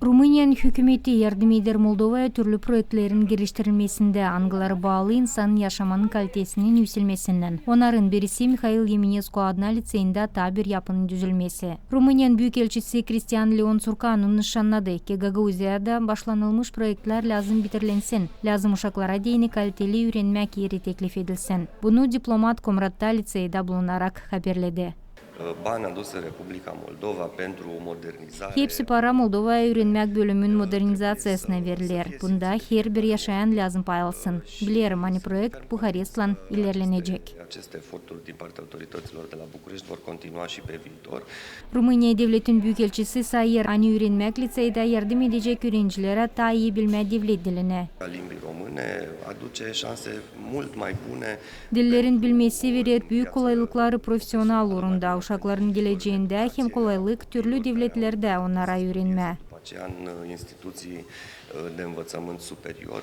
Румыниянын hükümeti yardım eder Moldova'ya türlü proyektlerin giriştirilmesinde angıları bağlı insanın yaşamanın kalitesinin yükselmesinden. Onların birisi Mikhail Yeminesko adına liseyinde tabir yapının düzülmesi. Rumıniyan Büyükelçisi Christian Leon Surkan'ın nişanladı ki Gagauziyada başlanılmış proyektler lazım bitirilensin. Lazım uşaklara deyini kaliteli öğrenmek yeri teklif edilsin. Bunu diplomat Komrat'ta liseyde bulunarak haberledi. Bani aduse Republika Moldova pentru modernizare. Hepsi para Moldova'ya öğrenmek bölümünün modernizasyasına verilir. Bunda her bir yaşayan lazım pay alsın. Bilirim hani projekt Buharest'la ilerlenecek. Aceste eforturi din partea autorităților de la București vor continua și pe viitor. Rumıniya devletin büyükelçisi Sayır hani öğrenmek liseyde yardım edecek öğrencilere ta iyi bilme devlet diline. Limbii române aduce șanse mult mai bune. Dillerin bilmesi verir büyük kolaylıkları profesyonel orunda. Uşakların geleceğinde hem kolaylık türlü devletlerde onlara öğrenme. Aceea în instituții de învățământ superior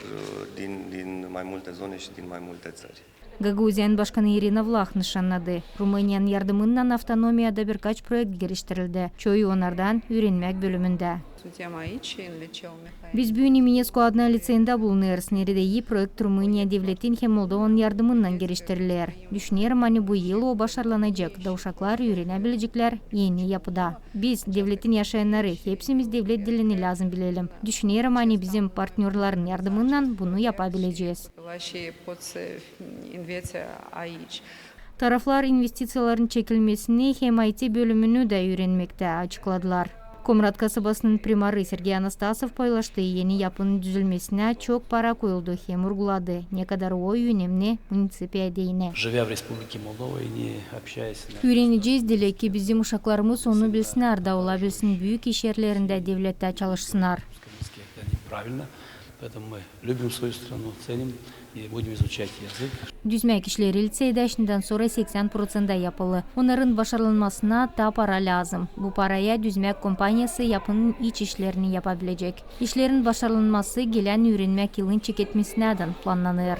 din mai multe zone și din mai multe țări. Gagauzyan Başkanı Irina Vlach nişanladı. Rumıniyanın yardımından avtonomiyada birkaç projekt geliştirildi. Çoğu onlardan öğrenmek bölümünde. Biz bugün Yeminesko adına liseyinde bulunuyoruz. Nerede iyi projekt Rumıniya devletin hem Moldova'nın yardımından geliştirilir. Düşünüyorum hani bu yıl o başarılanacak. Da uşaklar öğrenebilecekler yeni yapıda. Biz devletin yaşayanları hepsimiz devlet dilini lazım bilelim. Düşünüyorum hani bizim partnerlerin yardımından bunu yapabileceğiz. Taraflar investisiyaların çekilmesini hem IT bölümünü de öğrenmekte açıkladılar. Komrat kasabasının primarı Sergey Anastasov paylaştığı yeni yapının düzülmesine çok para koyuldu hem vurguladı. Ne kadar o önemli munisipiye değine. Öğreneceğiz dile ki bizim uşaklarımız onu bilsinler da olabilsin büyük iş yerlerinde devlette çalışsınlar. Düzmek işleri liseyde şimdiden sonra 80% yapılı. Onların başarılmasına da para lazım. Bu paraya düzmek kompanyası yapının iç işlerini yapabilecek. İşlerin başarılması gelen öğrenmek yılın tüketmesinden planlanır.